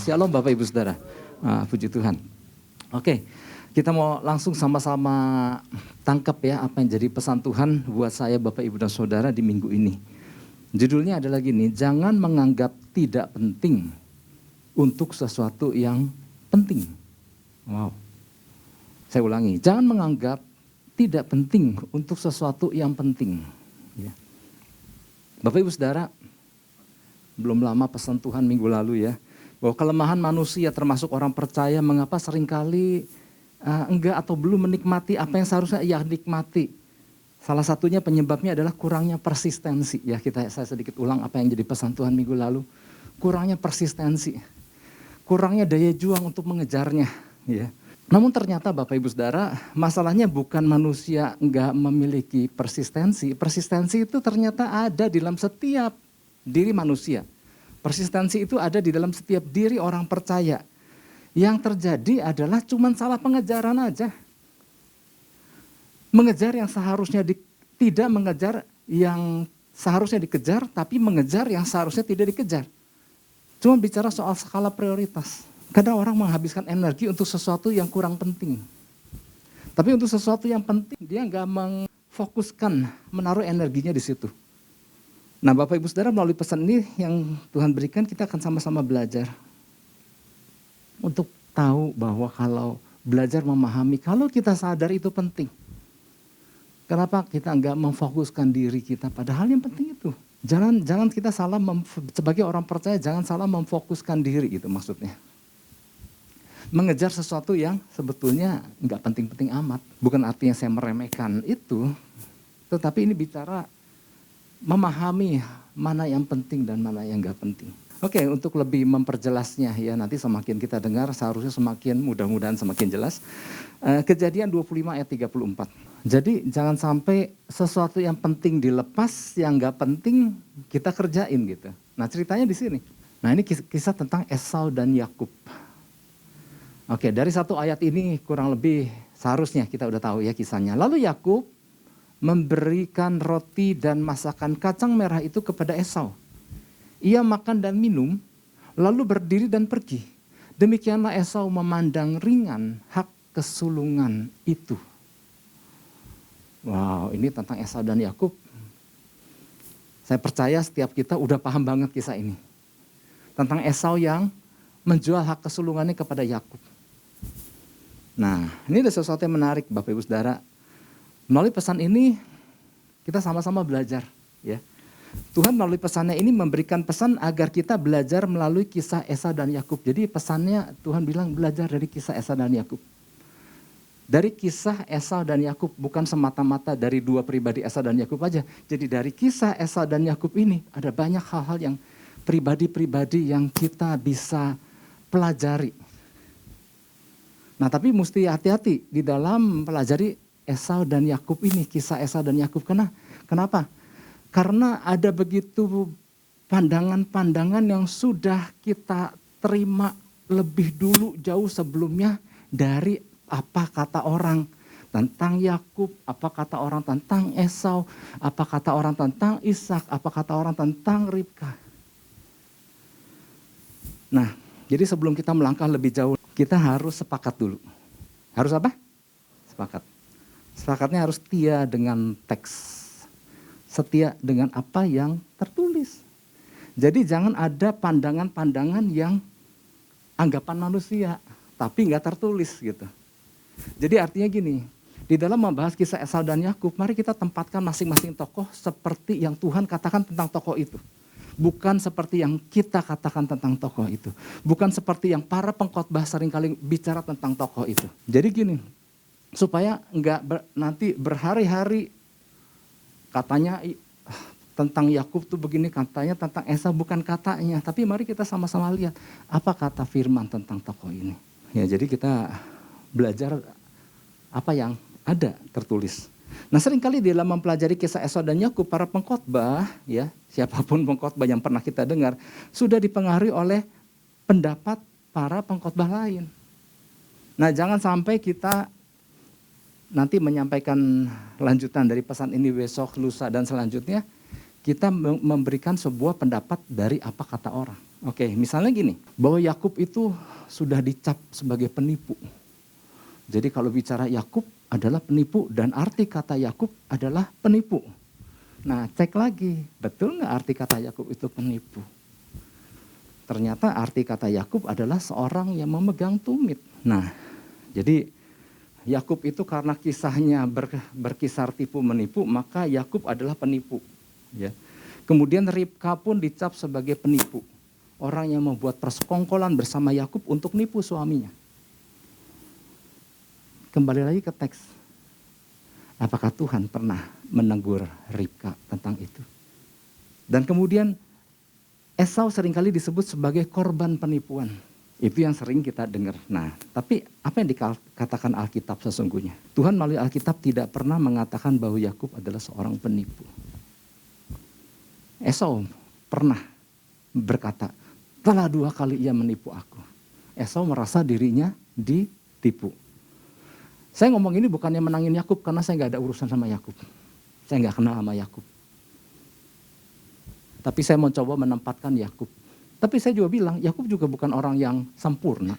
Shalom Bapak Ibu Saudara. Puji Tuhan. Oke, kita mau langsung sama-sama tangkap ya apa yang jadi pesan Tuhan buat saya Bapak Ibu dan Saudara di minggu ini. Judulnya adalah gini, jangan menganggap tidak penting untuk sesuatu yang penting. Wow. Saya ulangi, jangan menganggap tidak penting untuk sesuatu yang penting. Ya. Bapak Ibu Saudara, belum lama pesan Tuhan minggu lalu ya, bahwa kelemahan manusia termasuk orang percaya mengapa seringkali enggak atau belum menikmati apa yang seharusnya ia nikmati. Salah satunya penyebabnya adalah kurangnya persistensi. Ya, saya sedikit ulang apa yang jadi pesan Tuhan minggu lalu. Kurangnya persistensi. Kurangnya daya juang untuk mengejarnya. Ya. Namun ternyata Bapak Ibu Saudara, masalahnya bukan manusia enggak memiliki persistensi. Persistensi itu ternyata ada di dalam setiap diri manusia. Persistensi itu ada di dalam setiap diri orang percaya. Yang terjadi adalah cuma salah pengejaran aja. Mengejar yang seharusnya tidak mengejar yang seharusnya dikejar, tapi mengejar yang seharusnya tidak dikejar. Cuma bicara soal skala prioritas. Kadang orang menghabiskan energi untuk sesuatu yang kurang penting. Tapi untuk sesuatu yang penting dia nggak memfokuskan, menaruh energinya di situ. Nah Bapak Ibu Saudara, melalui pesan ini yang Tuhan berikan, kita akan sama-sama belajar. Untuk tahu bahwa kalau belajar memahami, kalau kita sadar itu penting. Kenapa kita enggak memfokuskan diri kita pada hal yang penting itu. Jangan kita salah, sebagai orang percaya jangan salah memfokuskan diri gitu maksudnya. Mengejar sesuatu yang sebetulnya enggak penting-penting amat. Bukan artinya saya meremehkan itu, tetapi ini bicara memahami mana yang penting dan mana yang enggak penting. Oke, untuk lebih memperjelasnya ya, nanti semakin kita dengar seharusnya semakin mudah-mudahan semakin jelas. Kejadian 25 ayat 34. Jadi jangan sampai sesuatu yang penting dilepas, yang enggak penting kita kerjain gitu. Nah ceritanya di sini. Nah ini kisah tentang Esau dan Yakub. Oke, dari satu ayat ini kurang lebih seharusnya kita udah tahu ya kisahnya. Lalu Yakub memberikan roti dan masakan kacang merah itu kepada Esau. Ia makan dan minum, lalu berdiri dan pergi. Demikianlah Esau memandang ringan hak kesulungan itu. Wow, ini tentang Esau dan Yakub. Saya percaya setiap kita udah paham banget kisah ini. Tentang Esau yang menjual hak kesulungannya kepada Yakub. Nah, ini ada sesuatu yang menarik Bapak Ibu Saudara. Melalui pesan ini kita sama-sama belajar ya. Tuhan melalui pesannya ini memberikan pesan agar kita belajar melalui kisah Esau dan Yakub. Jadi pesannya Tuhan bilang belajar dari kisah Esau dan Yakub. Dari kisah Esau dan Yakub, bukan semata-mata dari dua pribadi Esau dan Yakub aja. Jadi dari kisah Esau dan Yakub ini ada banyak hal-hal yang pribadi-pribadi yang kita bisa pelajari. Nah tapi mesti hati-hati di dalam pelajari Esau dan Yakub ini, kisah Esau dan Yakub. Kenapa? Karena ada begitu pandangan-pandangan yang sudah kita terima lebih dulu jauh sebelumnya dari apa kata orang tentang Yakub, apa kata orang tentang Esau, apa kata orang tentang Ishak, apa kata orang tentang Ribka. Nah, jadi sebelum kita melangkah lebih jauh, kita harus sepakat dulu. Harus apa? Sepakat. Sepakatnya harus setia dengan teks, setia dengan apa yang tertulis. Jadi jangan ada pandangan-pandangan yang anggapan manusia, tapi nggak tertulis gitu. Jadi artinya gini, di dalam membahas kisah Esau dan Yakub, mari kita tempatkan masing-masing tokoh seperti yang Tuhan katakan tentang tokoh itu. Bukan seperti yang kita katakan tentang tokoh itu. Bukan seperti yang para pengkhotbah seringkali bicara tentang tokoh itu. Jadi gini, supaya enggak nanti berhari-hari katanya tentang Yakub tuh begini, katanya tentang Esau bukan katanya. Tapi mari kita sama-sama lihat apa kata firman tentang tokoh ini. Ya jadi kita belajar apa yang ada tertulis. Nah seringkali di dalam mempelajari kisah Esau dan Yakub, para pengkhotbah ya, siapapun pengkhotbah yang pernah kita dengar, sudah dipengaruhi oleh pendapat para pengkhotbah lain. Nah jangan sampai kita nanti menyampaikan lanjutan dari pesan ini besok, lusa, dan selanjutnya kita memberikan sebuah pendapat dari apa kata orang. Oke, misalnya gini, bahwa Yakub itu sudah dicap sebagai penipu. Jadi kalau bicara Yakub adalah penipu dan arti kata Yakub adalah penipu. Nah, cek lagi, betul nggak arti kata Yakub itu penipu? Ternyata arti kata Yakub adalah seorang yang memegang tumit. Nah, jadi Yakub itu karena kisahnya berkisar tipu menipu, maka Yakub adalah penipu. Ya. Kemudian Ribka pun dicap sebagai penipu. Orang yang membuat persekongkolan bersama Yakub untuk nipu suaminya. Kembali lagi ke teks. Apakah Tuhan pernah menegur Ribka tentang itu? Dan kemudian Esau seringkali disebut sebagai korban penipuan. Itu yang sering kita dengar. Nah, tapi apa yang dikatakan Alkitab sesungguhnya? Tuhan melalui Alkitab tidak pernah mengatakan bahwa Yakub adalah seorang penipu. Esau pernah berkata, telah 2 kali ia menipu aku. Esau merasa dirinya ditipu. Saya ngomong ini bukannya menangin Yakub karena saya nggak ada urusan sama Yakub. Saya nggak kenal sama Yakub. Tapi saya mau coba menempatkan Yakub. Tapi saya juga bilang, Yakub juga bukan orang yang sempurna.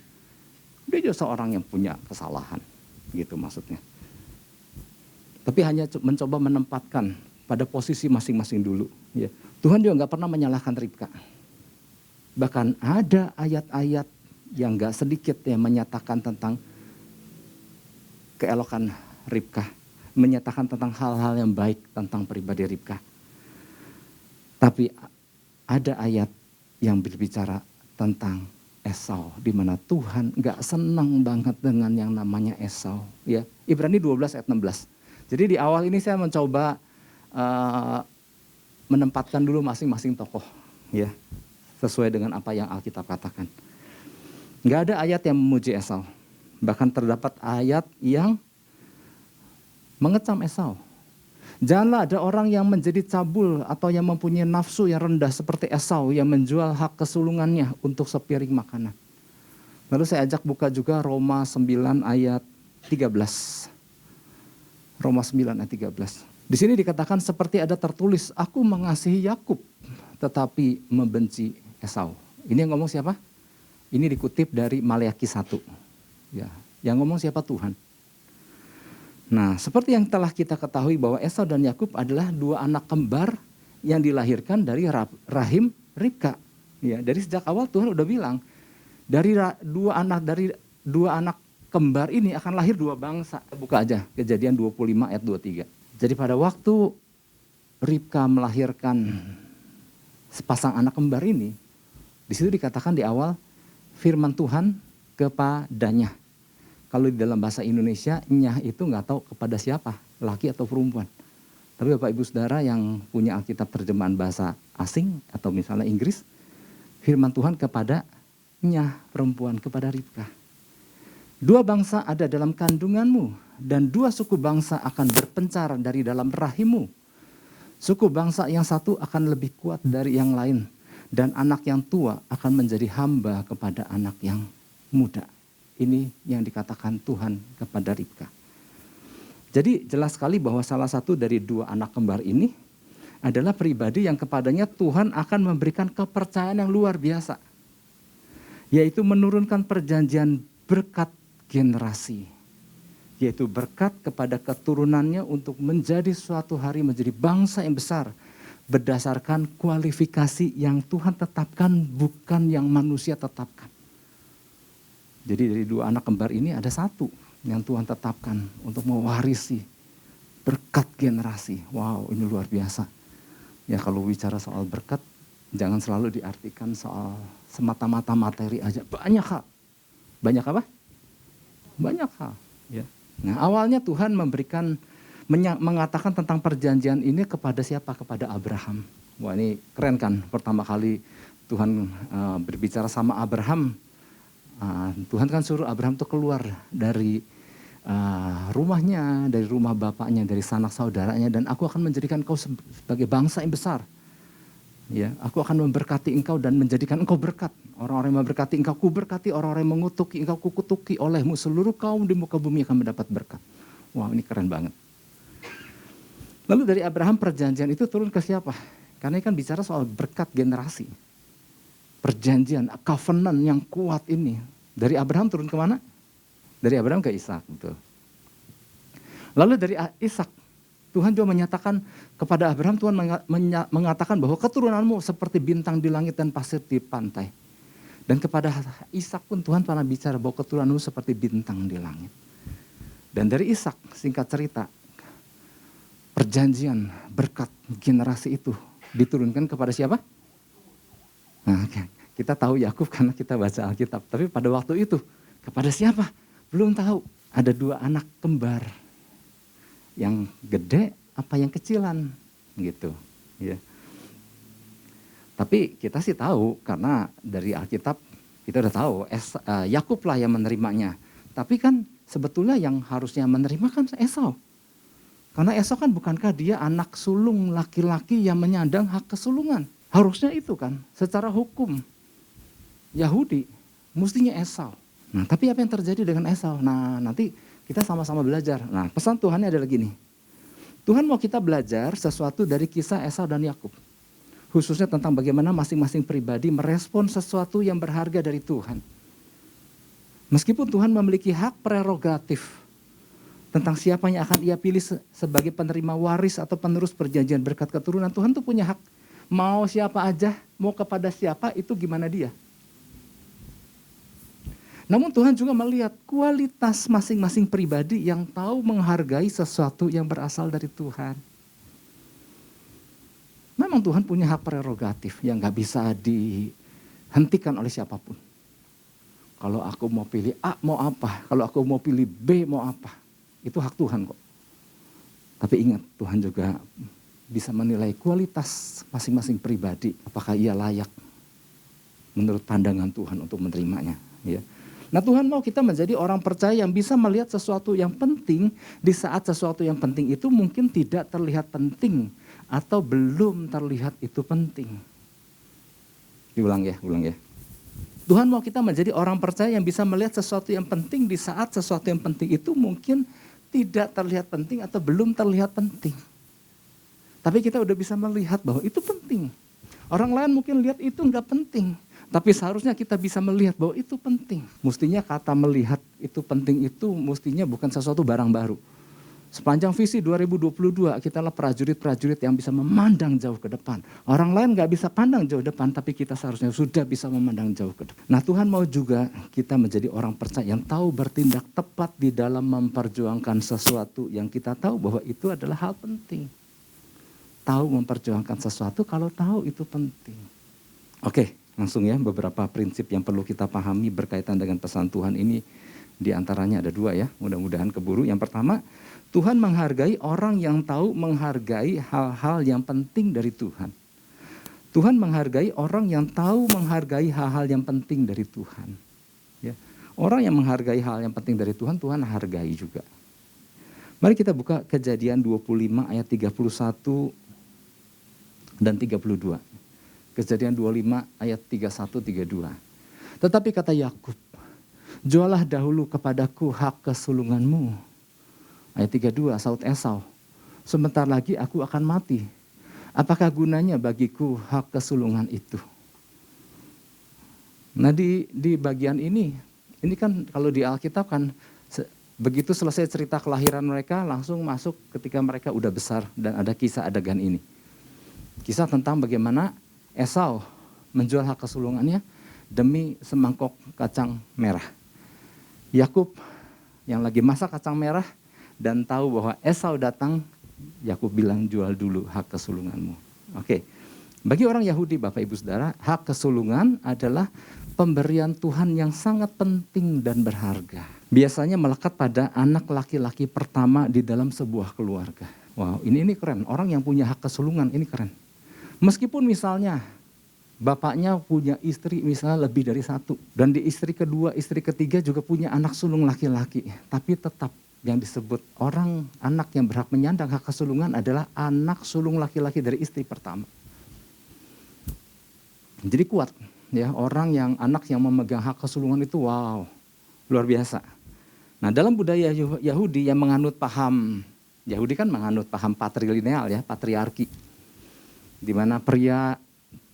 Dia juga seorang yang punya kesalahan. Gitu maksudnya. Tapi hanya mencoba menempatkan pada posisi masing-masing dulu. Ya. Tuhan juga nggak pernah menyalahkan Ribka. Bahkan ada ayat-ayat yang gak sedikit yang menyatakan tentang keelokan Ribka. Menyatakan tentang hal-hal yang baik tentang pribadi Ribka. Tapi ada ayat yang berbicara tentang Esau. Di mana Tuhan gak senang banget dengan yang namanya Esau. Ya. Ibrani 12 ayat 16. Jadi di awal ini saya mencoba menempatkan dulu masing-masing tokoh. Ya. Sesuai dengan apa yang Alkitab katakan. Nggak ada ayat yang memuji Esau. Bahkan terdapat ayat yang mengecam Esau. Janganlah ada orang yang menjadi cabul atau yang mempunyai nafsu yang rendah seperti Esau yang menjual hak kesulungannya untuk sepiring makanan. Lalu saya ajak buka juga Roma 9 ayat 13. Roma 9 ayat 13. Di sini dikatakan seperti ada tertulis, aku mengasihi Yakub tetapi membenci Esau. Ini yang ngomong siapa? Ini dikutip dari Maleakhi 1. Ya, yang ngomong siapa? Tuhan. Nah, seperti yang telah kita ketahui bahwa Esau dan Yakub adalah 2 anak kembar yang dilahirkan dari rahim Ribka. Ya, dari sejak awal Tuhan udah bilang, dari 2 anak kembar ini akan lahir 2 bangsa. Buka aja Kejadian 25 ayat 23. Jadi pada waktu Ribka melahirkan sepasang anak kembar ini, di situ dikatakan di awal firman Tuhan kepadanya. Kalau di dalam bahasa Indonesia, nyah itu nggak tahu kepada siapa, laki atau perempuan. Tapi Bapak Ibu Saudara yang punya Alkitab terjemahan bahasa asing atau misalnya Inggris, firman Tuhan kepada nyah perempuan, kepada Ribka. 2 bangsa ada dalam kandunganmu dan 2 suku bangsa akan berpencar dari dalam rahimmu. Suku bangsa yang satu akan lebih kuat dari yang lain. Dan anak yang tua akan menjadi hamba kepada anak yang muda. Ini yang dikatakan Tuhan kepada Ribka. Jadi jelas sekali bahwa salah satu dari 2 anak kembar ini adalah pribadi yang kepadanya Tuhan akan memberikan kepercayaan yang luar biasa. Yaitu menurunkan perjanjian berkat generasi. Yaitu berkat kepada keturunannya untuk menjadi suatu hari menjadi bangsa yang besar. Berdasarkan kualifikasi yang Tuhan tetapkan, bukan yang manusia tetapkan. Jadi dari 2 anak kembar ini ada 1 yang Tuhan tetapkan untuk mewarisi berkat generasi. Wow, ini luar biasa. Ya kalau bicara soal berkat, jangan selalu diartikan soal semata-mata materi aja. Banyak hal. Banyak apa? Banyak hal. Ya. Nah awalnya Tuhan mengatakan tentang perjanjian ini kepada siapa? Kepada Abraham. Wah ini keren kan, pertama kali Tuhan berbicara sama Abraham. Tuhan kan suruh Abraham tuh keluar dari rumahnya, dari rumah bapaknya, dari sanak saudaranya. Dan aku akan menjadikan kau sebagai bangsa yang besar. Ya, aku akan memberkati engkau dan menjadikan engkau berkat. Orang-orang yang memberkati engkau, ku berkati. Orang-orang yang mengutuki engkau, ku kutuki. Olehmu seluruh kaum di muka bumi akan mendapat berkat. Wah ini keren banget. Lalu dari Abraham perjanjian itu turun ke siapa? Karena ini kan bicara soal berkat generasi. perjanjian, covenant yang kuat ini. Dari Abraham turun kemana? Dari Abraham ke Ishak, betul. Lalu dari Ishak, Tuhan juga menyatakan kepada Abraham, Tuhan mengatakan bahwa keturunanmu seperti bintang di langit dan pasir di pantai. Dan kepada Ishak pun Tuhan pernah bicara bahwa keturunanmu seperti bintang di langit. Dan dari Ishak, singkat cerita, perjanjian berkat generasi itu diturunkan kepada siapa? Nah, kita tahu Yakub karena kita baca Alkitab. Tapi pada waktu itu, kepada siapa? Belum tahu. Ada 2 anak kembar. Yang gede apa yang kecilan gitu. Ya. Tapi kita sih tahu karena dari Alkitab kita udah tahu Yakub lah yang menerimanya. Tapi kan sebetulnya yang harusnya menerima kan Esau. Karena Esau kan bukankah dia anak sulung laki-laki yang menyandang hak kesulungan. Harusnya itu kan secara hukum Yahudi mestinya Esau. Nah tapi apa yang terjadi dengan Esau? Nah nanti kita sama-sama belajar. Nah pesan Tuhannya adalah gini. Tuhan mau kita belajar sesuatu dari kisah Esau dan Yakub. Khususnya tentang bagaimana masing-masing pribadi merespon sesuatu yang berharga dari Tuhan. Meskipun Tuhan memiliki hak prerogatif tentang siapa yang akan ia pilih sebagai penerima waris atau penerus perjanjian berkat keturunan, Tuhan tuh punya hak. Mau siapa aja, mau kepada siapa, itu gimana dia. Namun Tuhan juga melihat kualitas masing-masing pribadi yang tahu menghargai sesuatu yang berasal dari Tuhan. Memang Tuhan punya hak prerogatif yang gak bisa dihentikan oleh siapapun. Kalau aku mau pilih A mau apa, kalau aku mau pilih B mau apa. Itu hak Tuhan kok. Tapi ingat Tuhan juga bisa menilai kualitas masing-masing pribadi. Apakah ia layak menurut pandangan Tuhan untuk menerimanya. Ya. Nah Tuhan mau kita menjadi orang percaya yang bisa melihat sesuatu yang penting di saat sesuatu yang penting itu mungkin tidak terlihat penting atau belum terlihat itu penting. Diulang ya. Tuhan mau kita menjadi orang percaya yang bisa melihat sesuatu yang penting di saat sesuatu yang penting itu mungkin tidak terlihat penting atau belum terlihat penting. Tapi kita udah bisa melihat bahwa itu penting. Orang lain mungkin lihat itu enggak penting. Tapi seharusnya kita bisa melihat bahwa itu penting. Mestinya kata melihat itu penting itu mestinya bukan sesuatu barang baru. Sepanjang visi 2022 kita adalah prajurit-prajurit yang bisa memandang jauh ke depan. Orang lain gak bisa pandang jauh depan tapi kita seharusnya sudah bisa memandang jauh ke depan. Nah Tuhan mau juga kita menjadi orang percaya yang tahu bertindak tepat di dalam memperjuangkan sesuatu yang kita tahu bahwa itu adalah hal penting. Tahu memperjuangkan sesuatu kalau tahu itu penting. Oke. Langsung ya beberapa prinsip yang perlu kita pahami berkaitan dengan pesan Tuhan ini. Di antaranya ada 2 ya, mudah-mudahan keburu. Yang pertama, Tuhan menghargai orang yang tahu menghargai hal-hal yang penting dari Tuhan. Tuhan menghargai orang yang tahu menghargai hal-hal yang penting dari Tuhan. Ya. Orang yang menghargai hal yang penting dari Tuhan, Tuhan hargai juga. Mari kita buka Kejadian 25 ayat 31 dan 32. Kejadian 25 ayat 31-32. Tetapi kata Yakub, jualah dahulu kepadaku hak kesulunganmu. Ayat 32, saut Esau, sebentar lagi aku akan mati. Apakah gunanya bagiku hak kesulungan itu? Nah di bagian ini kan kalau di Alkitab kan begitu selesai cerita kelahiran mereka langsung masuk ketika mereka udah besar dan ada kisah adegan ini. Kisah tentang bagaimana Esau menjual hak kesulungannya demi semangkok kacang merah. Yakub yang lagi masak kacang merah dan tahu bahwa Esau datang, Yakub bilang jual dulu hak kesulunganmu. Oke. Bagi orang Yahudi Bapak Ibu Saudara, hak kesulungan adalah pemberian Tuhan yang sangat penting dan berharga. Biasanya melekat pada anak laki-laki pertama di dalam sebuah keluarga. Wow, ini keren. Orang yang punya hak kesulungan ini keren. Meskipun misalnya bapaknya punya istri misalnya lebih dari 1. Dan di istri kedua, istri ketiga juga punya anak sulung laki-laki. Tapi tetap yang disebut orang anak yang berhak menyandang hak kesulungan adalah anak sulung laki-laki dari istri pertama. Jadi kuat ya, orang yang anak yang memegang hak kesulungan itu wow, luar biasa. Nah dalam budaya Yahudi yang menganut paham, Yahudi kan menganut paham patrilineal ya, patriarki. Di mana pria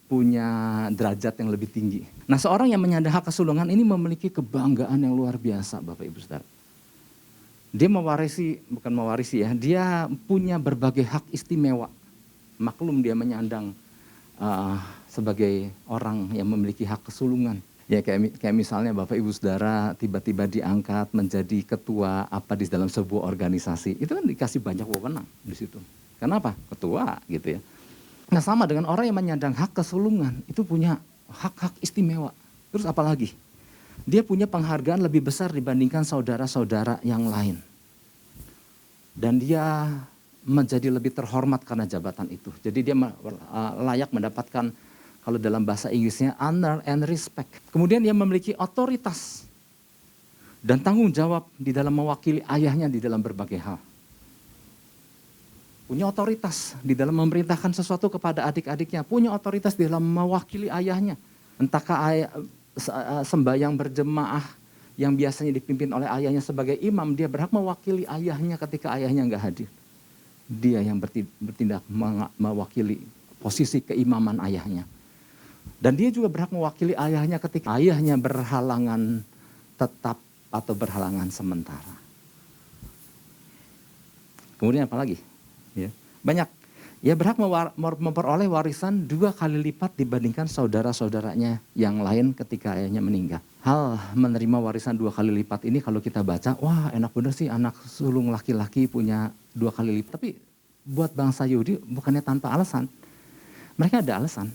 punya derajat yang lebih tinggi. Nah, seorang yang menyandang hak kesulungan ini memiliki kebanggaan yang luar biasa, Bapak Ibu Saudara. Dia bukan mewarisi ya, dia punya berbagai hak istimewa. Maklum dia menyandang sebagai orang yang memiliki hak kesulungan. Ya kayak misalnya Bapak Ibu Saudara tiba-tiba diangkat menjadi ketua apa di dalam sebuah organisasi. Itu kan dikasih banyak wewenang di situ. Kenapa? Ketua gitu ya. Nah, sama dengan orang yang menyandang hak kesulungan, itu punya hak-hak istimewa. Terus apa lagi? Dia punya penghargaan lebih besar dibandingkan saudara-saudara yang lain. Dan dia menjadi lebih terhormat karena jabatan itu. Jadi dia layak mendapatkan, kalau dalam bahasa Inggrisnya, honor and respect. Kemudian dia memiliki otoritas dan tanggung jawab di dalam mewakili ayahnya di dalam berbagai hal. Punya otoritas di dalam memerintahkan sesuatu kepada adik-adiknya. Punya otoritas di dalam mewakili ayahnya. Entahkah sembahyang berjemaah yang biasanya dipimpin oleh ayahnya sebagai imam, dia berhak mewakili ayahnya ketika ayahnya enggak hadir. Dia yang bertindak mewakili posisi keimaman ayahnya. Dan dia juga berhak mewakili ayahnya ketika ayahnya berhalangan tetap atau berhalangan sementara. Kemudian apa lagi? Ya, banyak. Ia berhak memperoleh warisan 2 kali lipat dibandingkan saudara-saudaranya yang lain ketika ayahnya meninggal. Hal menerima warisan 2 kali lipat ini kalau kita baca, wah enak bener sih anak sulung laki-laki punya 2 kali lipat. Tapi buat bangsa Yahudi bukannya tanpa alasan. Mereka ada alasan.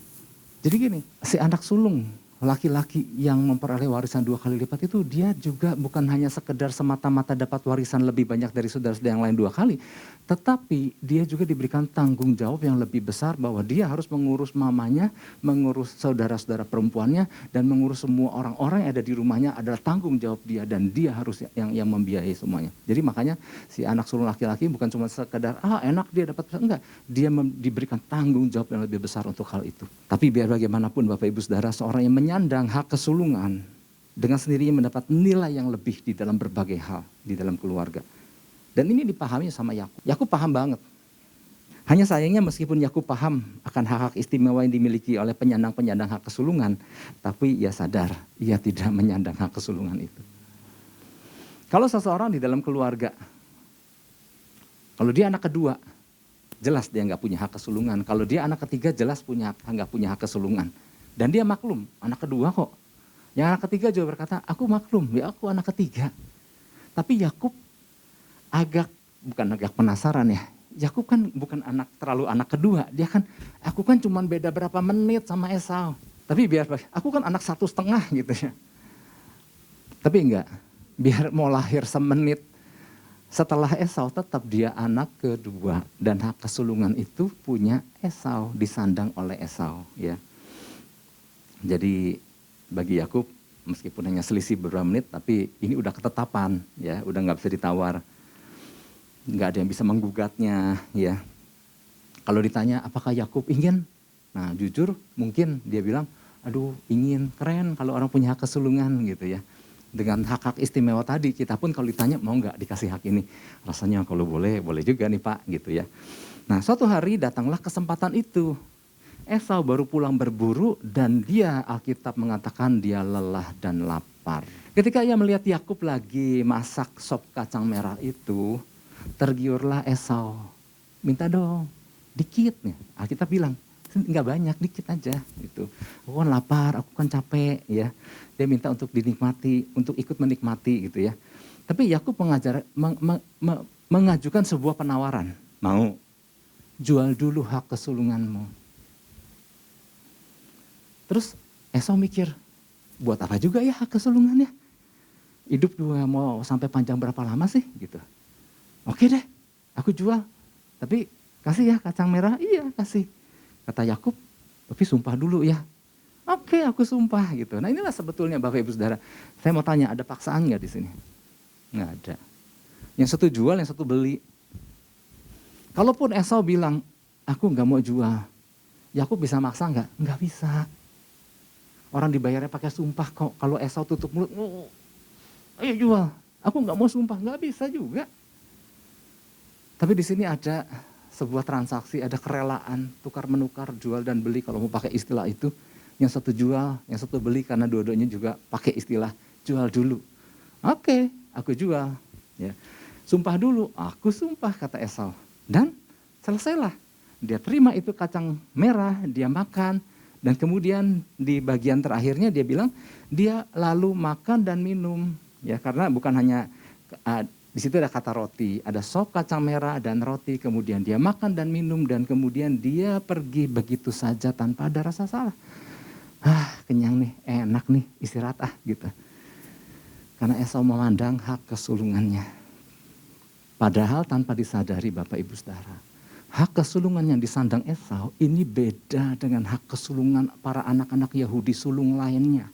Jadi gini, si anak sulung laki-laki yang memperoleh warisan 2 kali lipat itu, dia juga bukan hanya sekedar semata-mata dapat warisan lebih banyak dari saudara-saudara yang lain 2 kali. Tetapi dia juga diberikan tanggung jawab yang lebih besar bahwa dia harus mengurus mamanya, mengurus saudara-saudara perempuannya, dan mengurus semua orang-orang yang ada di rumahnya adalah tanggung jawab dia. Dan dia harus yang membiayai semuanya. Jadi makanya si anak sulung laki-laki bukan cuma sekedar, enak dia dapat, enggak. Dia diberikan tanggung jawab yang lebih besar untuk hal itu. Tapi biar bagaimanapun Bapak Ibu Saudara, seorang yang menyandang hak kesulungan dengan sendirinya mendapat nilai yang lebih di dalam berbagai hal di dalam keluarga. Dan ini dipahami sama Yakub. Yakub paham banget. Hanya sayangnya meskipun Yakub paham akan hak-hak istimewa yang dimiliki oleh penyandang-penyandang hak kesulungan, tapi ia sadar ia tidak menyandang hak kesulungan itu. Kalau seseorang di dalam keluarga, kalau dia anak kedua, jelas dia nggak punya hak kesulungan. Kalau dia anak ketiga, jelas nggak punya hak kesulungan. Dan dia maklum, anak kedua kok. Yang anak ketiga juga berkata, aku maklum, ya aku anak ketiga. Tapi Yakub bukan agak penasaran ya. Yakub kan bukan terlalu anak kedua. Dia kan, aku kan cuma beda berapa menit sama Esau. Tapi aku kan anak 1,5 gitu ya. Tapi enggak, biar mau lahir semenit setelah Esau, tetap dia anak kedua. Dan hak kesulungan itu punya Esau, disandang oleh Esau ya. Jadi bagi Yakub meskipun hanya selisih beberapa menit, tapi ini udah ketetapan ya, udah nggak bisa ditawar, nggak ada yang bisa menggugatnya ya. Kalau ditanya apakah Yakub ingin, nah jujur mungkin dia bilang, aduh ingin, keren kalau orang punya hak kesulungan gitu ya. Dengan hak-hak istimewa tadi, kita pun kalau ditanya mau nggak dikasih hak ini, rasanya kalau boleh juga nih Pak gitu ya. Nah suatu hari datanglah kesempatan itu. Esau baru pulang berburu dan dia, Alkitab mengatakan dia lelah dan lapar. Ketika ia melihat Yakub lagi masak sop kacang merah itu, tergiurlah Esau. Minta dong, dikit nih. Alkitab bilang, enggak banyak, dikit aja gitu. Aku kan lapar, aku kan capek ya. Dia minta untuk dinikmati, untuk ikut menikmati gitu ya. Tapi Yakub mengajukan sebuah penawaran. Mau, jual dulu hak kesulunganmu. Terus Esau mikir, buat apa juga ya hak kesulungannya? Hidup juga mau sampai panjang berapa lama sih gitu. Oke deh, aku jual. Tapi kasih ya kacang merah, iya kasih. Kata Yakub, tapi sumpah dulu ya. Oke, aku sumpah gitu. Nah inilah sebetulnya Bapak Ibu Saudara. Saya mau tanya, ada paksaan nggak di sini? Nggak ada. Yang satu jual, yang satu beli. Kalaupun Esau bilang, aku nggak mau jual. Yakub bisa maksa nggak? Nggak bisa. Orang dibayarnya pakai sumpah kok. Kalau Esau tutup mulut, ayo jual. Aku nggak mau sumpah, nggak bisa juga. Tapi di sini ada sebuah transaksi, ada kerelaan, tukar-menukar, jual dan beli kalau mau pakai istilah itu. Yang satu jual, yang satu beli karena dua-duanya juga pakai istilah jual dulu. Oke, aku jual. Ya. Sumpah dulu, aku sumpah kata Esau. Dan selesailah. Dia terima itu kacang merah, dia makan. Dan kemudian di bagian terakhirnya dia bilang, dia lalu makan dan minum. Ya, karena bukan hanya, di situ ada kata roti, ada sop kacang merah dan roti. Kemudian dia makan dan minum dan kemudian dia pergi begitu saja tanpa ada rasa salah. Kenyang nih, enak nih, istirahat gitu. Karena Esau memandang hak kesulungannya. Padahal tanpa disadari Bapak Ibu Saudara, hak kesulungan yang disandang Esau ini beda dengan hak kesulungan para anak-anak Yahudi sulung lainnya.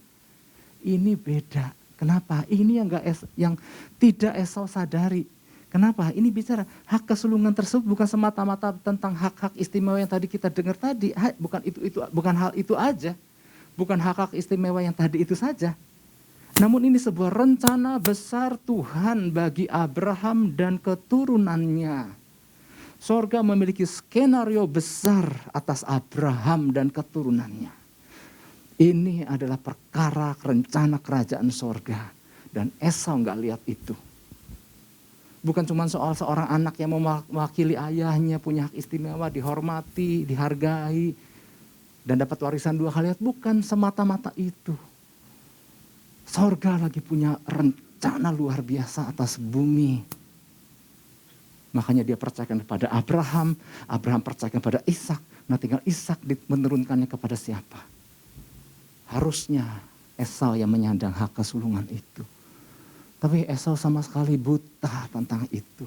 Ini beda. Kenapa? Ini yang tidak Esau sadari. Kenapa? Ini bicara hak kesulungan tersebut bukan semata-mata tentang hak-hak istimewa yang tadi kita dengar tadi. Bukan hal itu aja. Bukan hak-hak istimewa yang tadi itu saja. Namun ini sebuah rencana besar Tuhan bagi Abraham dan keturunannya. Sorga memiliki skenario besar atas Abraham dan keturunannya. Ini adalah perkara rencana kerajaan sorga. Dan Esau nggak lihat itu. Bukan cuma soal seorang anak yang mewakili ayahnya, punya hak istimewa, dihormati, dihargai, dan dapat warisan 2 kali lipat. Bukan semata-mata itu. Sorga lagi punya rencana luar biasa atas bumi. Makanya dia percayakan kepada Abraham, Abraham percayakan kepada Ishak. Nah tinggal Ishak menurunkannya kepada siapa? Harusnya Esau yang menyandang hak kesulungan itu. Tapi Esau sama sekali buta tentang itu.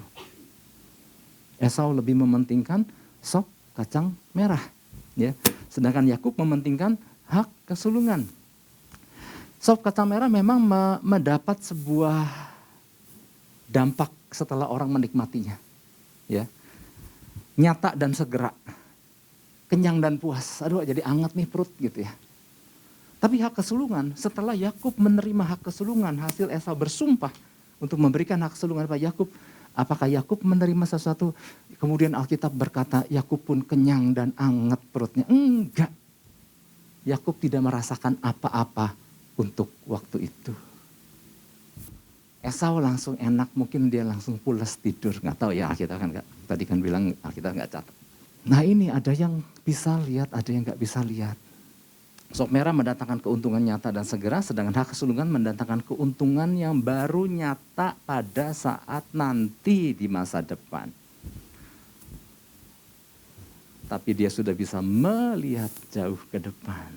Esau lebih mementingkan sop kacang merah. Ya. Sedangkan Yakub mementingkan hak kesulungan. Sop kacang merah memang mendapat sebuah dampak setelah orang menikmatinya. Ya. Nyata dan segera. Kenyang dan puas. Aduh jadi anget nih perut gitu ya. Tapi hak kesulungan, setelah Yakub menerima hak kesulungan, hasil Esau bersumpah untuk memberikan hak kesulungan kepada Yakub, apakah Yakub menerima sesuatu? Kemudian Alkitab berkata, Yakub pun kenyang dan anget perutnya. Enggak. Yakub tidak merasakan apa-apa untuk waktu itu. Esau langsung enak, mungkin dia langsung pulas tidur. Nggak tahu ya, Alkitab kan nggak, tadi kan bilang Alkitab nggak catat. Nah ini ada yang bisa lihat, ada yang nggak bisa lihat. Sop merah mendatangkan keuntungan nyata dan segera, sedangkan hak kesulungan mendatangkan keuntungan yang baru nyata pada saat nanti di masa depan. Tapi dia sudah bisa melihat jauh ke depan.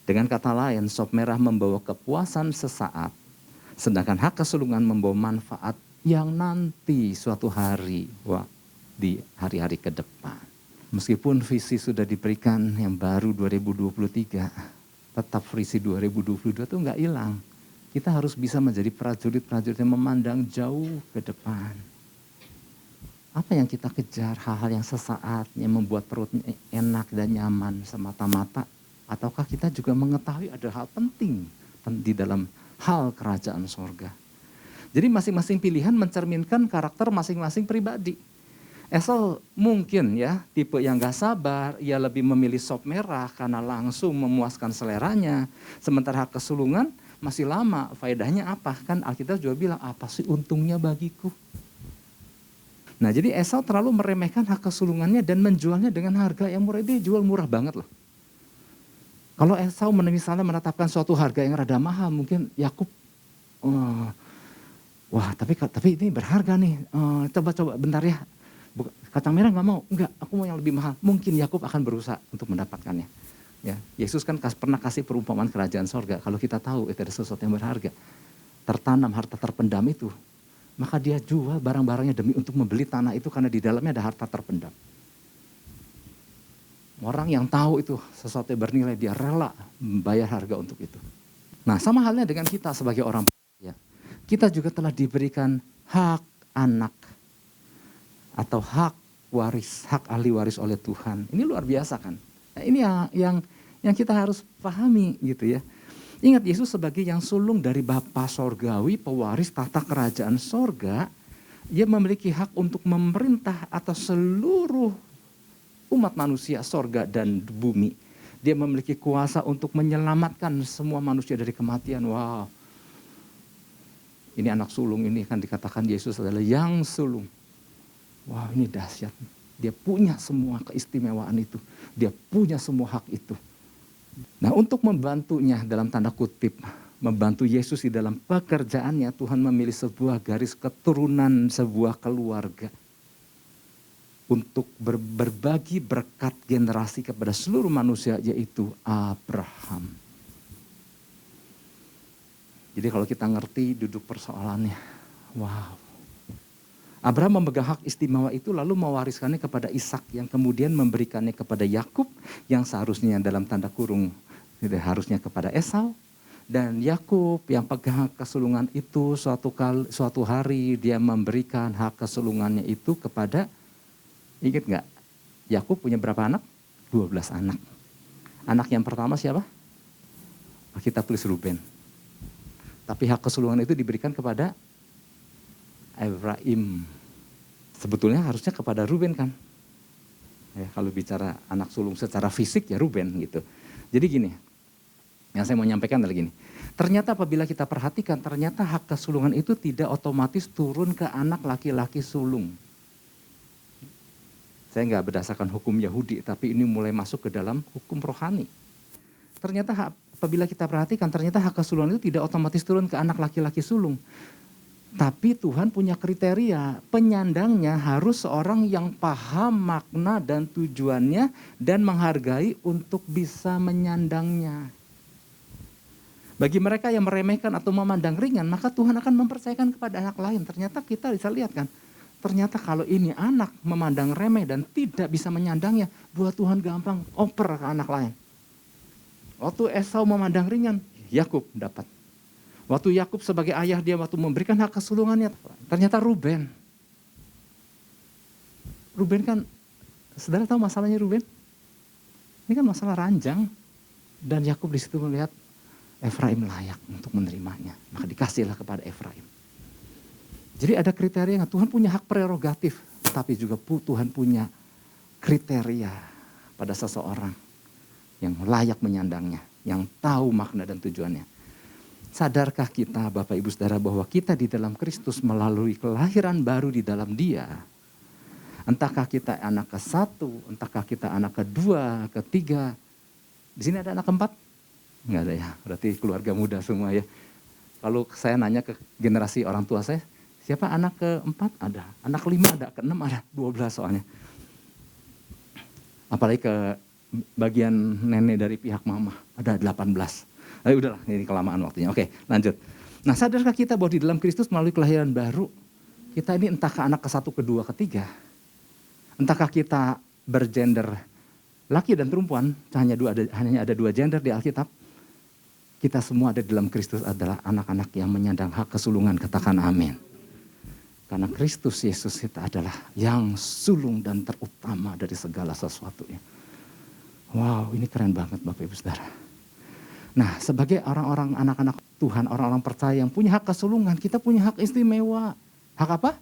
Dengan kata lain, sop merah membawa kepuasan sesaat, sedangkan hak kesulungan membawa manfaat yang nanti suatu hari, di hari-hari ke depan. Meskipun visi sudah diberikan yang baru 2023, tetap visi 2022 itu nggak hilang. Kita harus bisa menjadi prajurit-prajurit yang memandang jauh ke depan. Apa yang kita kejar? Hal-hal yang sesaat, yang membuat perut enak dan nyaman semata-mata. Ataukah kita juga mengetahui ada hal penting di dalam hal kerajaan sorga. Jadi masing-masing pilihan mencerminkan karakter masing-masing pribadi. Esau mungkin ya tipe yang gak sabar, ia lebih memilih sop merah karena langsung memuaskan seleranya. Sementara hak kesulungan masih lama, faedahnya apa? Kan Alkitab juga bilang apa sih untungnya bagiku. Nah jadi Esau terlalu meremehkan hak kesulungannya dan menjualnya dengan harga yang murah. Dia jual murah banget loh. Kalau Esau misalnya menetapkan suatu harga yang rada mahal, mungkin Yakub, wah tapi ini berharga nih, coba bentar ya. Kacang merah nggak mau, enggak, aku mau yang lebih mahal. Mungkin Yakub akan berusaha untuk mendapatkannya. Ya, Yesus kan pernah kasih perumpamaan kerajaan sorga. Kalau kita tahu itu ada sesuatu yang berharga, tertanam harta terpendam itu, maka dia jual barang-barangnya demi untuk membeli tanah itu karena di dalamnya ada harta terpendam. Orang yang tahu itu sesuatu yang bernilai, dia rela membayar harga untuk itu. Nah, sama halnya dengan kita sebagai orang percaya. Kita juga telah diberikan hak anak atau hak waris, hak ahli waris oleh Tuhan. Ini luar biasa kan. Nah, ini yang kita harus pahami gitu ya. Ingat Yesus sebagai yang sulung dari Bapa Sorgawi, pewaris tata kerajaan sorga. Dia memiliki hak untuk memerintah atas seluruh umat manusia, sorga dan bumi. Dia memiliki kuasa untuk menyelamatkan semua manusia dari kematian. Wow. Ini anak sulung, ini kan dikatakan Yesus adalah yang sulung. Wow, ini dahsyat. Dia punya semua keistimewaan itu. Dia punya semua hak itu. Nah, untuk membantunya dalam tanda kutip, membantu Yesus di dalam pekerjaannya, Tuhan memilih sebuah garis keturunan, sebuah keluarga. Untuk berbagi berkat generasi kepada seluruh manusia, yaitu Abraham. Jadi kalau kita ngerti duduk persoalannya, wow. Abraham memegang hak istimewa itu lalu mewariskannya kepada Ishak yang kemudian memberikannya kepada Yakub yang seharusnya dalam tanda kurung harusnya kepada Esau. Dan Yakub yang pegang hak kesulungan itu suatu hari dia memberikan hak kesulungannya itu kepada, ingat nggak? Yakub punya berapa anak? 12 anak. Anak yang pertama siapa? Kita tulis Ruben. Tapi hak kesulungan itu diberikan kepada Efraim. Sebetulnya harusnya kepada Ruben kan. Ya, kalau bicara anak sulung secara fisik ya Ruben gitu. Jadi gini, yang saya mau nyampaikan adalah gini. Ternyata apabila kita perhatikan, ternyata hak kesulungan itu tidak otomatis turun ke anak laki-laki sulung. Saya nggak berdasarkan hukum Yahudi, tapi ini mulai masuk ke dalam hukum rohani. Ternyata apabila kita perhatikan, ternyata hak kesulungan itu tidak otomatis turun ke anak laki-laki sulung. Tapi Tuhan punya kriteria, penyandangnya harus seorang yang paham makna dan tujuannya dan menghargai untuk bisa menyandangnya. Bagi mereka yang meremehkan atau memandang ringan, maka Tuhan akan mempercayakan kepada anak lain. Ternyata kita bisa lihat kan, ternyata kalau ini anak memandang remeh dan tidak bisa menyandangnya, buat Tuhan gampang oper ke anak lain. Waktu Esau memandang ringan, Yakub dapat. Waktu Yakub sebagai ayah dia waktu memberikan hak kesulungannya, ternyata Ruben. Ruben kan, saudara tahu masalahnya Ruben? Ini kan masalah ranjang. Dan Yakub di situ melihat Efraim layak untuk menerimanya. Maka dikasihlah kepada Efraim. Jadi ada kriteria, Tuhan punya hak prerogatif. Tapi juga Tuhan punya kriteria pada seseorang yang layak menyandangnya, yang tahu makna dan tujuannya. Sadarkah kita Bapak Ibu Saudara bahwa kita di dalam Kristus melalui kelahiran baru di dalam Dia. Entahkah kita anak ke-1, entahkah kita anak kedua, ketiga. Di sini ada anak keempat? Enggak ada ya, berarti keluarga muda semua ya. Kalau saya nanya ke generasi orang tua saya, siapa anak keempat? Ada. Anak kelima ada, keenam ada, 12 soalnya. Apalagi ke bagian nenek dari pihak mama, ada 18. Udahlah, ini kelamaan waktunya. Oke, lanjut. Nah, sadarkah kita bahwa di dalam Kristus melalui kelahiran baru, kita ini entahkah anak ke-1, kedua, ketiga, entahkah kita bergender laki dan perempuan, hanya ada 2 gender di Alkitab, kita semua ada di dalam Kristus adalah anak-anak yang menyandang hak kesulungan, katakan amin. Karena Kristus Yesus itu adalah yang sulung dan terutama dari segala sesuatunya. Wow, ini keren banget Bapak Ibu Saudara. Nah, sebagai orang-orang anak-anak Tuhan, orang-orang percaya yang punya hak kesulungan, kita punya hak istimewa. Hak apa?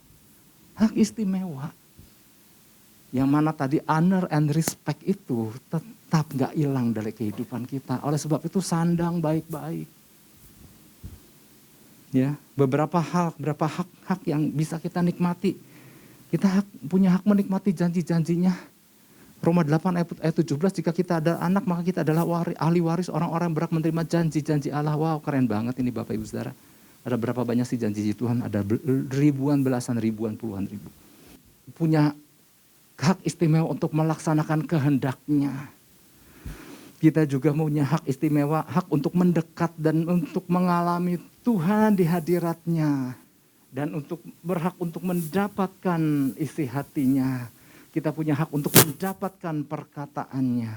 Hak istimewa. Yang mana tadi honor and respect itu tetap gak hilang dari kehidupan kita. Oleh sebab itu sandang baik-baik. Ya, beberapa hak yang bisa kita nikmati. Kita punya hak menikmati janji-janjinya. Roma 8 ayat 17, jika kita ada anak maka kita adalah ahli waris orang-orang yang berhak menerima janji-janji Allah. Wow, keren banget ini Bapak Ibu Saudara. Ada berapa banyak sih janji Tuhan? Ada ribuan, belasan ribuan, puluhan ribu. Punya hak istimewa untuk melaksanakan kehendaknya. Kita juga punya hak istimewa, hak untuk mendekat dan untuk mengalami Tuhan di hadiratnya. Dan berhak untuk mendapatkan isi hatinya. Kita punya hak untuk mendapatkan perkataannya.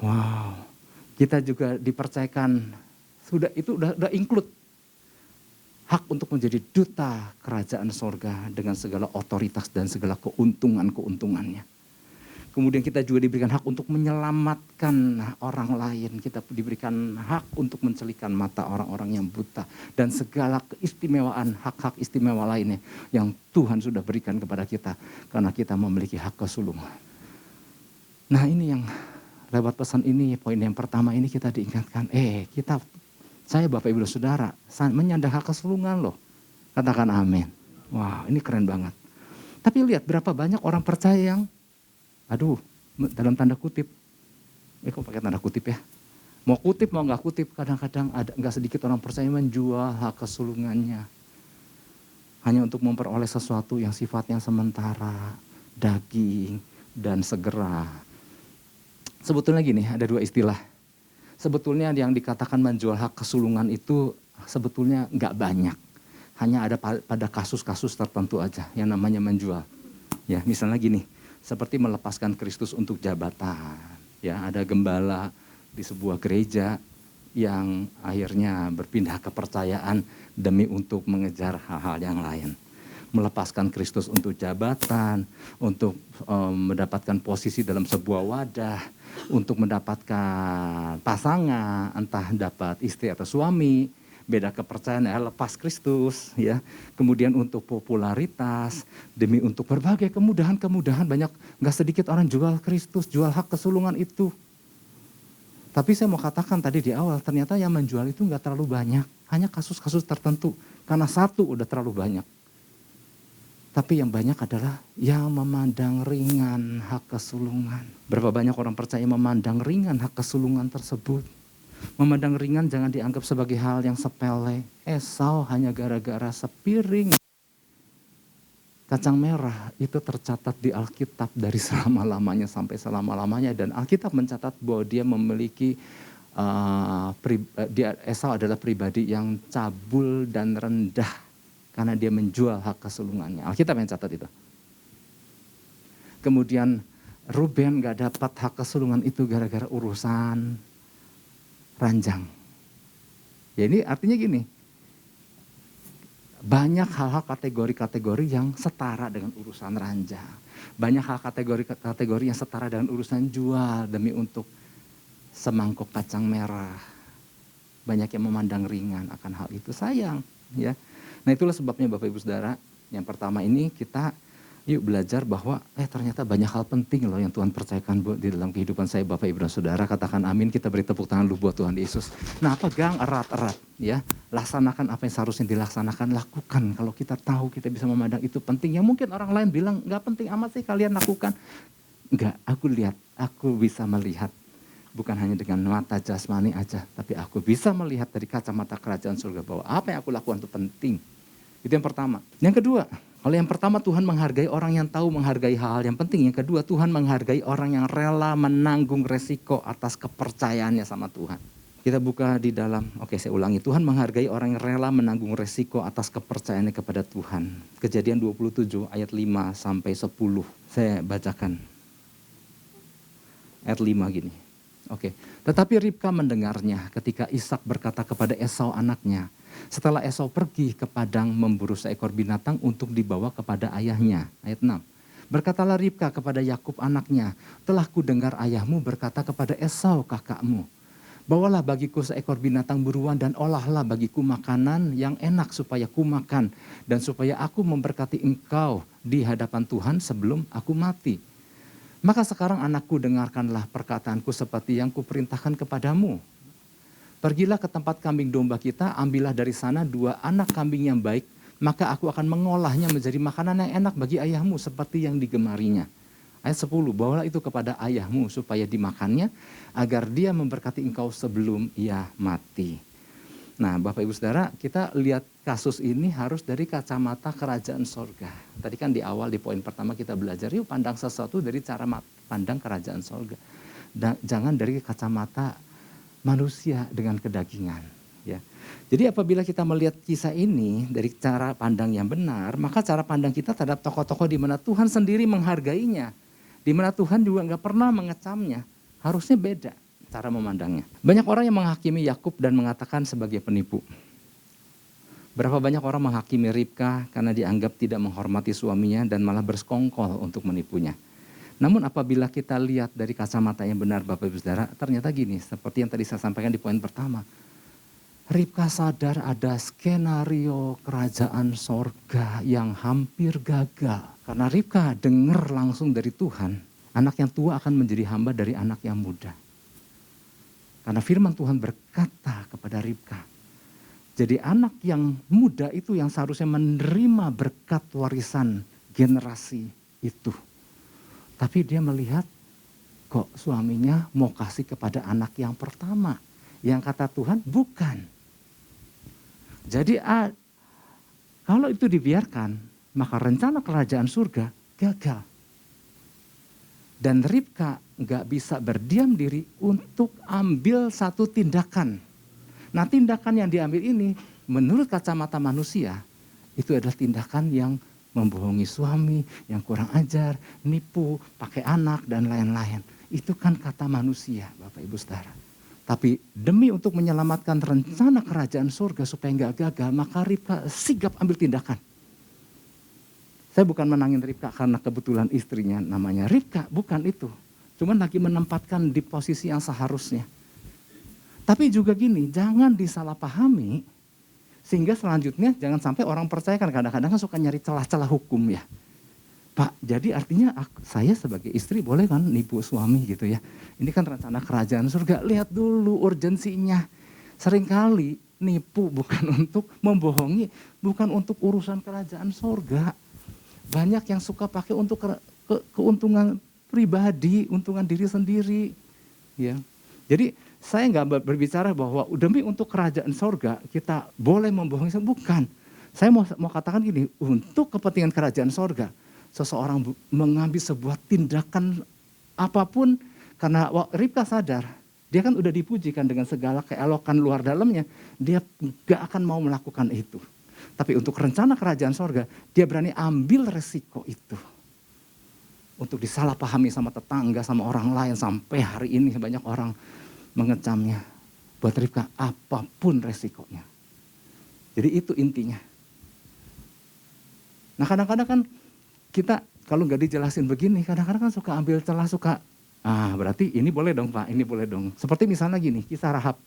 Wow. Kita juga dipercayakan, sudah include hak untuk menjadi duta kerajaan sorga dengan segala otoritas dan segala keuntungan-keuntungannya. Kemudian kita juga diberikan hak untuk menyelamatkan orang lain. Kita diberikan hak untuk mencelikan mata orang-orang yang buta. Dan segala keistimewaan, hak-hak istimewa lainnya yang Tuhan sudah berikan kepada kita. Karena kita memiliki hak kesulungan. Nah ini yang lewat pesan ini, poin yang pertama ini kita diingatkan. Saya Bapak Ibu Saudara, menyandang hak kesulungan loh. Katakan amin. Wah ini keren banget. Tapi lihat berapa banyak orang percaya yang dalam tanda kutip, kok pakai tanda kutip ya? Mau kutip mau nggak kutip, kadang-kadang ada nggak sedikit orang percaya menjual hak kesulungannya hanya untuk memperoleh sesuatu yang sifatnya sementara, daging dan segera. Sebetulnya gini, ada dua istilah. Sebetulnya yang dikatakan menjual hak kesulungan itu sebetulnya nggak banyak, hanya ada pada kasus-kasus tertentu aja yang namanya menjual. Ya, misalnya gini. Seperti melepaskan Kristus untuk jabatan. Ya, ada gembala di sebuah gereja yang akhirnya berpindah kepercayaan demi untuk mengejar hal-hal yang lain. Melepaskan Kristus untuk jabatan, untuk mendapatkan posisi dalam sebuah wadah, untuk mendapatkan pasangan, entah dapat istri atau suami, beda kepercayaan, lepas Kristus, ya. Kemudian untuk popularitas, demi untuk berbagai kemudahan banyak, nggak sedikit orang jual Kristus, jual hak kesulungan itu. Tapi saya mau katakan tadi di awal, ternyata yang menjual itu nggak terlalu banyak, hanya kasus-kasus tertentu, karena satu udah terlalu banyak. Tapi yang banyak adalah yang memandang ringan hak kesulungan. Berapa banyak orang percaya memandang ringan hak kesulungan tersebut. Memandang ringan jangan dianggap sebagai hal yang sepele. Esau hanya gara-gara sepiring kacang merah itu tercatat di Alkitab dari selama-lamanya sampai selama-lamanya. Dan Alkitab mencatat bahwa dia memiliki, Esau adalah pribadi yang cabul dan rendah. Karena dia menjual hak kesulungannya. Alkitab yang catat itu. Kemudian Ruben gak dapat hak kesulungan itu gara-gara urusan ranjang. Ya ini artinya gini, banyak hal-hal kategori-kategori yang setara dengan urusan ranjang. Banyak hal kategori-kategori yang setara dengan urusan jual demi untuk semangkuk kacang merah. Banyak yang memandang ringan akan hal itu, sayang. Ya. Nah itulah sebabnya Bapak Ibu Saudara, yang pertama ini kita yuk belajar bahwa ternyata banyak hal penting loh yang Tuhan percayakan di dalam kehidupan saya Bapak Ibu dan Saudara. Katakan amin, kita beri tepuk tangan dulu buat Tuhan Yesus. Nah pegang erat-erat ya, laksanakan apa yang seharusnya dilaksanakan, lakukan. Kalau kita tahu kita bisa memandang itu penting, yang mungkin orang lain bilang gak penting amat sih kalian lakukan. Enggak, aku bisa melihat. Bukan hanya dengan mata jasmani aja, tapi aku bisa melihat dari kacamata kerajaan surga bahwa apa yang aku lakukan itu penting. Itu yang pertama. Yang kedua, kalau yang pertama Tuhan menghargai orang yang tahu menghargai hal-hal yang penting. Yang kedua Tuhan menghargai orang yang rela menanggung resiko atas kepercayaannya sama Tuhan. Kita buka di dalam, saya ulangi. Tuhan menghargai orang yang rela menanggung resiko atas kepercayaannya kepada Tuhan. Kejadian 27 ayat 5 sampai 10. Saya bacakan. Ayat 5 gini. Tetapi Ribka mendengarnya ketika Ishak berkata kepada Esau anaknya. Setelah Esau pergi ke padang memburu seekor binatang untuk dibawa kepada ayahnya. Ayat 6. Berkatalah Ribka kepada Yakub anaknya, telah kudengar ayahmu berkata kepada Esau kakakmu, bawalah bagiku seekor binatang buruan dan olahlah bagiku makanan yang enak supaya ku makan dan supaya aku memberkati engkau di hadapan Tuhan sebelum aku mati. Maka sekarang anakku dengarkanlah perkataanku seperti yang kuperintahkan kepadamu. Pergilah ke tempat kambing domba kita, ambillah dari sana 2 anak kambing yang baik, maka aku akan mengolahnya menjadi makanan yang enak bagi ayahmu seperti yang digemarinya. Ayat 10, bawalah itu kepada ayahmu supaya dimakannya, agar dia memberkati engkau sebelum ia mati. Nah Bapak Ibu Saudara, kita lihat kasus ini harus dari kacamata kerajaan sorga. Tadi kan di awal di poin pertama kita belajar, yuk pandang sesuatu dari cara pandang kerajaan sorga. Jangan dari kacamata manusia dengan kedagingan. Ya. Jadi apabila kita melihat kisah ini dari cara pandang yang benar, maka cara pandang kita terhadap tokoh-tokoh di mana Tuhan sendiri menghargainya, di mana Tuhan juga nggak pernah mengecamnya, harusnya beda cara memandangnya. Banyak orang yang menghakimi Yakub dan mengatakan sebagai penipu. Berapa banyak orang menghakimi Ribka karena dianggap tidak menghormati suaminya dan malah bersekongkol untuk menipunya. Namun apabila kita lihat dari kacamata yang benar Bapak Ibu Saudara, ternyata gini, seperti yang tadi saya sampaikan di poin pertama. Ribka sadar ada skenario kerajaan sorga yang hampir gagal. Karena Ribka dengar langsung dari Tuhan, anak yang tua akan menjadi hamba dari anak yang muda. Karena firman Tuhan berkata kepada Ribka, jadi anak yang muda itu yang seharusnya menerima berkat warisan generasi itu. Tapi dia melihat kok suaminya mau kasih kepada anak yang pertama. Yang kata Tuhan bukan. Jadi kalau itu dibiarkan, maka rencana kerajaan surga gagal. Dan Ribka gak bisa berdiam diri untuk ambil satu tindakan. Nah tindakan yang diambil ini menurut kacamata manusia itu adalah tindakan yang membohongi suami, yang kurang ajar, nipu, pakai anak dan lain-lain. Itu kan kata manusia Bapak Ibu Saudara. Tapi demi untuk menyelamatkan rencana kerajaan surga supaya nggak gagal, maka Ribka sigap ambil tindakan. Saya bukan menangin Ribka karena kebetulan istrinya namanya Ribka, bukan itu. Cuman lagi menempatkan di posisi yang seharusnya. Tapi juga gini, jangan disalahpahami sehingga selanjutnya jangan sampai orang percaya kan kadang-kadang suka nyari celah-celah hukum ya. Pak, jadi artinya saya sebagai istri boleh kan nipu suami gitu ya. Ini kan rencana kerajaan surga, lihat dulu urgensinya. Seringkali nipu bukan untuk membohongi, bukan untuk urusan kerajaan surga. Banyak yang suka pakai untuk keuntungan pribadi, untungan diri sendiri. Ya. Jadi saya nggak berbicara bahwa demi untuk kerajaan surga kita boleh membohongi, bukan. Saya mau katakan gini, untuk kepentingan kerajaan surga, seseorang mengambil sebuah tindakan apapun karena Ribka sadar dia kan udah dipujikan dengan segala keelokan luar dalamnya, dia gak akan mau melakukan itu. Tapi untuk rencana kerajaan sorga dia berani ambil resiko itu. Untuk disalahpahami sama tetangga, sama orang lain, sampai hari ini banyak orang mengecamnya. Buat Ribka apapun resikonya. Jadi itu intinya. Nah kadang-kadang kan kita kalau nggak dijelasin begini, kadang-kadang kan suka ambil celah, berarti ini boleh dong Pak, ini boleh dong. Seperti misalnya gini, kisah Rahab.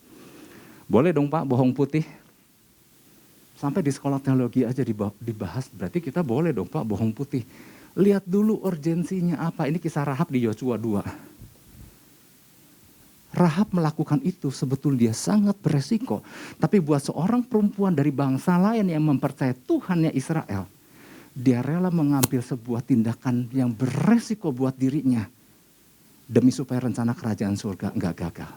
Boleh dong Pak bohong putih. Sampai di sekolah teologi aja dibahas, berarti kita boleh dong Pak bohong putih. Lihat dulu urgensinya apa, ini kisah Rahab di Yosua 2. Rahab melakukan itu sebetulnya dia sangat beresiko. Tapi buat seorang perempuan dari bangsa lain yang mempercayai Tuhannya Israel, dia rela mengambil sebuah tindakan yang beresiko buat dirinya demi supaya rencana kerajaan surga enggak gagal.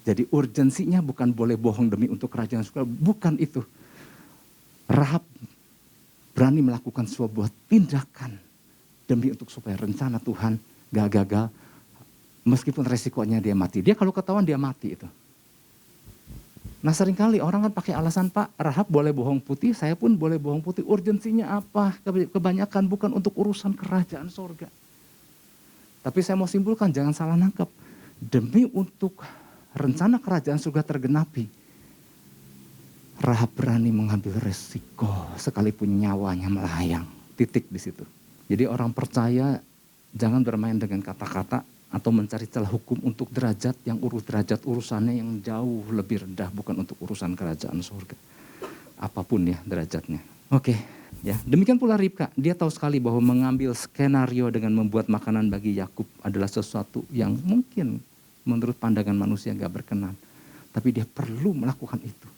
Jadi urgensinya bukan boleh bohong demi untuk kerajaan surga, bukan itu. Rahab berani melakukan sebuah tindakan demi untuk supaya rencana Tuhan enggak gagal, meskipun resikonya dia mati. Dia kalau ketahuan dia mati itu. Nah seringkali orang kan pakai alasan Pak, Rahab boleh bohong putih, saya pun boleh bohong putih. Urgensinya apa? Kebanyakan bukan untuk urusan kerajaan sorga. Tapi saya mau simpulkan, jangan salah nangkep. Demi untuk rencana kerajaan surga tergenapi, Rahab berani mengambil resiko sekalipun nyawanya melayang. Titik di situ. Jadi orang percaya jangan bermain dengan kata-kata atau mencari celah hukum untuk derajat yang derajat urusannya yang jauh lebih rendah, bukan untuk urusan kerajaan surga. Apapun ya derajatnya. Oke, ya. Demikian pula Ribka, dia tahu sekali bahwa mengambil skenario dengan membuat makanan bagi Yakub adalah sesuatu yang mungkin menurut pandangan manusia gak berkenan. Tapi dia perlu melakukan itu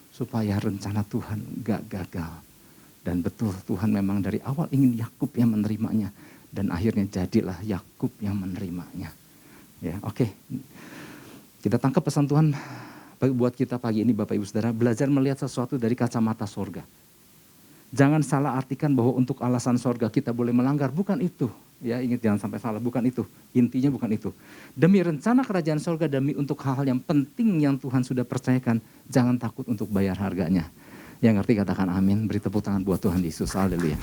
supaya rencana Tuhan gak gagal. Dan betul Tuhan memang dari awal ingin Yakub yang menerimanya. Dan akhirnya jadilah Yakub yang menerimanya. Ya, oke. Kita tangkap pesan Tuhan buat kita pagi ini Bapak Ibu Saudara, belajar melihat sesuatu dari kacamata sorga. Jangan salah artikan bahwa untuk alasan sorga kita boleh melanggar, bukan itu. Ya, ingat jangan sampai salah, bukan itu. Intinya bukan itu. Demi rencana kerajaan sorga, demi untuk hal-hal yang penting yang Tuhan sudah percayakan, jangan takut untuk bayar harganya. Yang ngerti katakan amin, beri tepuk tangan buat Tuhan Yesus, haleluya.